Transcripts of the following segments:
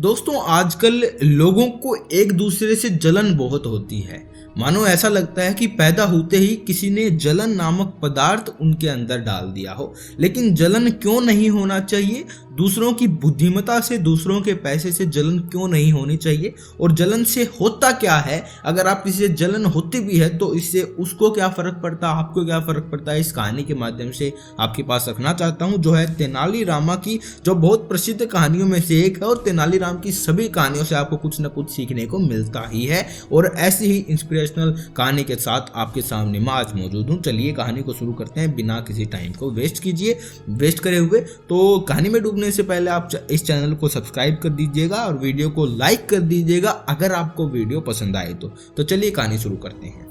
दोस्तों आजकल लोगों को एक दूसरे से जलन बहुत होती है। मानो ऐसा लगता है कि पैदा होते ही किसी ने जलन नामक पदार्थ उनके अंदर डाल दिया हो। लेकिन जलन क्यों नहीं होना चाहिए? दूसरों की बुद्धिमत्ता से, दूसरों के पैसे से जलन क्यों नहीं होनी चाहिए? और जलन से होता क्या है? अगर आप किसी से जलन होती भी है तो इससे उसको क्या फर्क पड़ता है, आपको क्या फर्क पड़ता है, इस कहानी के माध्यम से आपके पास रखना चाहता हूँ, जो है तेनालीरामा की, जो बहुत प्रसिद्ध कहानियों में से एक है। और तेनालीराम की सभी कहानियों से आपको कुछ न कुछ सीखने को मिलता ही है। और ऐसी ही इंस्पिरेशनल कहानी के साथ आपके सामने मैं आज मौजूद हूँ। चलिए कहानी को शुरू करते हैं बिना किसी टाइम को वेस्ट करे हुए। तो कहानी में डूबने से पहले आप इस चैनल को सब्सक्राइब कर दीजिएगा और वीडियो को लाइक कर दीजिएगा अगर आपको वीडियो पसंद आए तो चलिए कहानी शुरू करते हैं।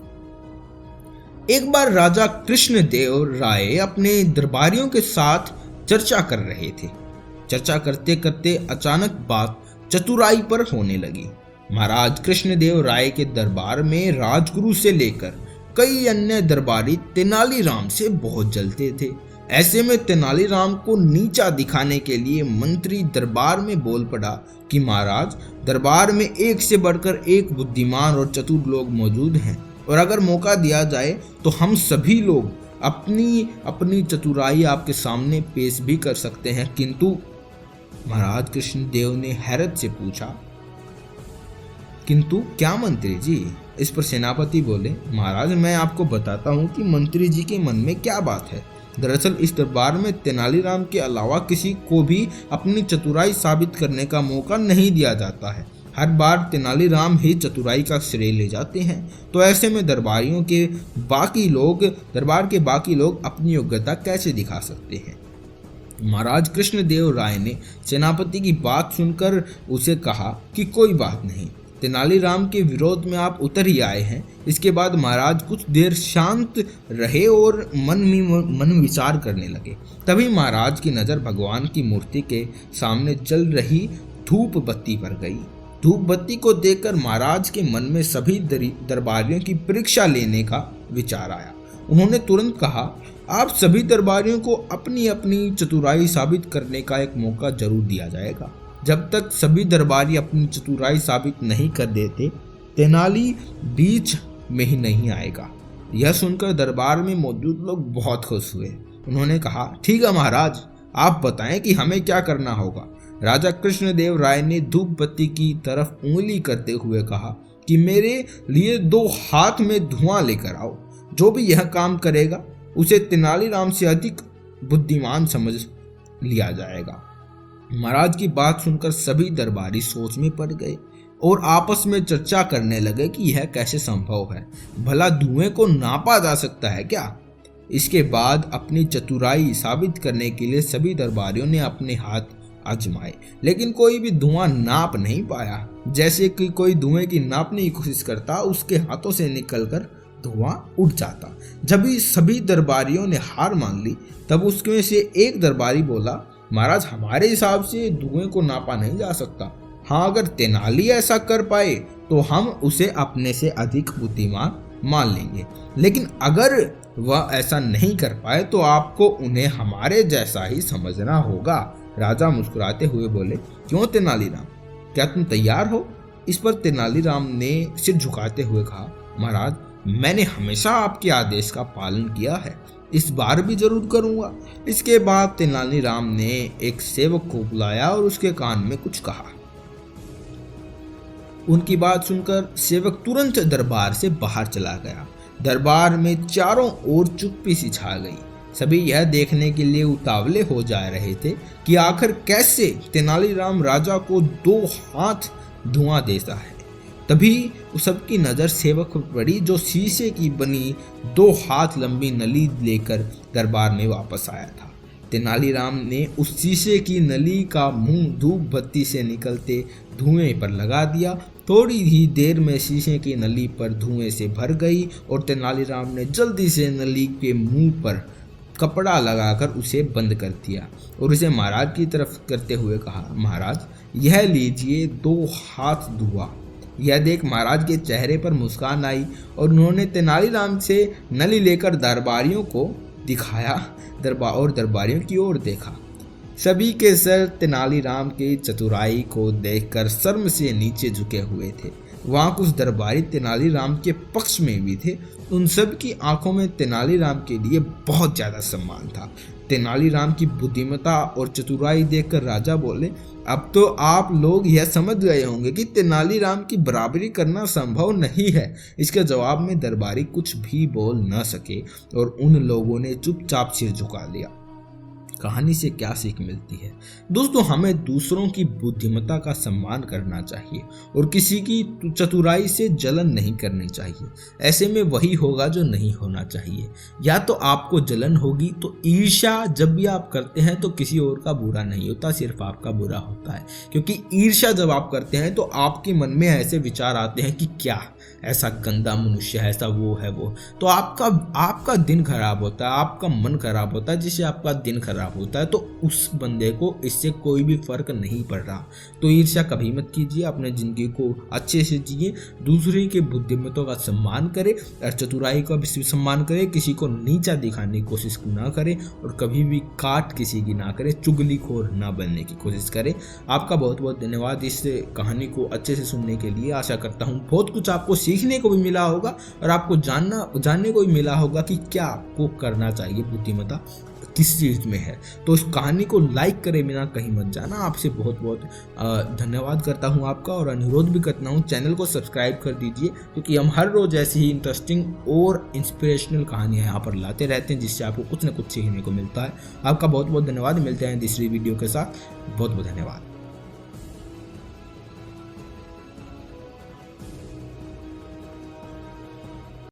एक बार राजा कृष्णदेव राय अपने दरबारियों के साथ चर्चा कर रहे थे। चर्चा करते करते अचानक बात चतुराई पर होने लगी। महाराज कृष्णदेव राय के दरबार में राजगुरु से लेकर कई अन्य दरबारी तेनालीराम से बहुत जलते थे। ऐसे में तेनालीराम को नीचा दिखाने के लिए मंत्री दरबार में बोल पड़ा कि महाराज, दरबार में एक से बढ़कर एक बुद्धिमान और चतुर लोग मौजूद हैं और अगर मौका दिया जाए तो हम सभी लोग अपनी अपनी चतुराई आपके सामने पेश भी कर सकते हैं। किंतु महाराज कृष्णदेव ने हैरत से पूछा, किंतु क्या मंत्री जी? इस पर सेनापति बोले, महाराज मैं आपको बताता हूँ कि मंत्री जी के मन में क्या बात है। दरअसल इस दरबार में तेनालीराम के अलावा किसी को भी अपनी चतुराई साबित करने का मौका नहीं दिया जाता है। हर बार तेनालीराम ही चतुराई का श्रेय ले जाते हैं। तो ऐसे में दरबार के बाकी लोग अपनी योग्यता कैसे दिखा सकते हैं? महाराज कृष्णदेव राय ने सेनापति की बात सुनकर उसे कहा कि कोई बात नहीं, तेनालीराम के विरोध में आप उतर ही आए हैं। इसके बाद महाराज कुछ देर शांत रहे और मन विचार करने लगे। तभी महाराज की नज़र भगवान की मूर्ति के सामने जल रही धूप बत्ती पर गई। धूप बत्ती को देखकर महाराज के मन में सभी दरबारियों की परीक्षा लेने का विचार आया। उन्होंने तुरंत कहा, आप सभी दरबारियों को अपनी अपनी चतुराई साबित करने का एक मौका जरूर दिया जाएगा। जब तक सभी दरबारी अपनी चतुराई साबित नहीं कर देते, तेनाली बीच में ही नहीं आएगा। यह सुनकर दरबार में मौजूद लोग बहुत खुश हुए। उन्होंने कहा, ठीक है महाराज, आप बताएं कि हमें क्या करना होगा। राजा कृष्णदेव राय ने धूप बत्ती की तरफ उंगली करते हुए कहा कि मेरे लिए 2 हाथ में धुआं लेकर आओ। जो भी यह काम करेगा उसे तेनालीराम से अधिक बुद्धिमान समझ लिया जाएगा। महाराज की बात सुनकर सभी दरबारी सोच में पड़ गए और आपस में चर्चा करने लगे कि यह कैसे संभव है। भला धुएं को नापा जा सकता है क्या? इसके बाद अपनी चतुराई साबित करने के लिए सभी दरबारियों ने अपने हाथ आजमाए, लेकिन कोई भी धुआं नाप नहीं पाया। जैसे कि कोई धुएं की नापने की कोशिश करता, उसके हाथों से निकलकर धुआं उड़ जाता। जब सभी दरबारियों ने हार मान ली तब उसमें से एक दरबारी बोला, महाराज हमारे हिसाब से धुएं को नापा नहीं जा सकता। हाँ, अगर तेनाली ऐसा कर पाए तो हम उसे अपने से अधिक बुद्धिमान मान लेंगे, लेकिन अगर वह ऐसा नहीं कर पाए तो आपको उन्हें हमारे जैसा ही समझना होगा। राजा मुस्कुराते हुए बोले, क्यों तेनालीराम, क्या तुम तैयार हो? इस पर तेनालीराम ने सिर झुकाते हुए कहा, महाराज मैंने हमेशा आपके आदेश का पालन किया है, इस बार भी जरूर करूंगा। इसके बाद तेनालीराम ने एक सेवक को बुलाया और उसके कान में कुछ कहा। उनकी बात सुनकर सेवक तुरंत दरबार से बाहर चला गया। दरबार में चारों ओर चुप्पी सी छा गई। सभी यह देखने के लिए उतावले हो जा रहे थे कि आखिर कैसे तेनालीराम राजा को 2 हाथ धुआं देता है। तभी सबकी नज़र सेवक पर पड़ी, जो शीशे की बनी 2 हाथ लंबी नली लेकर दरबार में वापस आया था। तेनालीराम ने उस शीशे की नली का मुंह धूप बत्ती से निकलते धुएं पर लगा दिया। थोड़ी ही देर में शीशे की नली पर धुएं से भर गई और तेनालीराम ने जल्दी से नली के मुंह पर कपड़ा लगाकर उसे बंद कर दिया और उसे महाराज की तरफ करते हुए कहा, महाराज यह लीजिए 2 हाथ धुआं। यह देख महाराज के चेहरे पर मुस्कान आई और उन्होंने तेनालीराम से नली लेकर दरबारियों को दिखाया और दरबारियों की ओर देखा। सभी के सर तेनालीराम की चतुराई को देखकर शर्म से नीचे झुके हुए थे। वहाँ कुछ दरबारी तेनालीराम के पक्ष में भी थे। उन सब की आंखों में तेनालीराम के लिए बहुत ज़्यादा सम्मान था। तेनालीराम की बुद्धिमत्ता और चतुराई देखकर राजा बोले, अब तो आप लोग यह समझ गए होंगे कि तेनालीराम की बराबरी करना संभव नहीं है। इसके जवाब में दरबारी कुछ भी बोल न सके और उन लोगों ने चुपचाप सिर झुका लिया। कहानी से क्या सीख मिलती है? दोस्तों, हमें दूसरों की बुद्धिमत्ता का सम्मान करना चाहिए और किसी की चतुराई से जलन नहीं करनी चाहिए। ऐसे में वही होगा जो नहीं होना चाहिए। या तो आपको जलन होगी तो ईर्ष्या जब भी आप करते हैं तो किसी और का बुरा नहीं होता, सिर्फ आपका बुरा होता है। क्योंकि ईर्ष्या जब आप करते हैं तो आपके मन में ऐसे विचार आते हैं कि क्या ऐसा गंदा मनुष्य है, ऐसा वो है वो, तो आपका दिन खराब होता है, आपका मन खराब होता है। जिससे आपका दिन खराब होता है तो उस बंदे को इससे कोई भी फर्क नहीं पड़ रहा। तो ईर्ष्या कभी मत कीजिए, अपने जिंदगी को अच्छे से जिए, दूसरे के बुद्धिमत्ता का सम्मान करें और चतुराई का भी सम्मान करें। किसी को नीचा दिखाने की कोशिश ना करें और कभी भी काट किसी की ना करें, चुगलीखोर ना बनने की कोशिश करें। आपका बहुत बहुत धन्यवाद इस कहानी को अच्छे से सुनने के लिए। आशा करता हूँ बहुत कुछ आपको सीखने को भी मिला होगा और आपको जानने को भी मिला होगा कि क्या आपको करना चाहिए, बुद्धिमत्ता किस चीज़ में है। तो इस कहानी को लाइक करे बिना कहीं मत जाना। आपसे बहुत बहुत धन्यवाद करता हूं आपका और अनुरोध भी करता हूं चैनल को सब्सक्राइब कर दीजिए, क्योंकि हम हर रोज़ ऐसी ही इंटरेस्टिंग और इंस्पिरेशनल कहानियां यहाँ पर लाते रहते हैं जिससे आपको कुछ न कुछ सीखने को मिलता है। आपका बहुत बहुत धन्यवाद। मिलते हैं दूसरी वीडियो के साथ। बहुत बहुत धन्यवाद।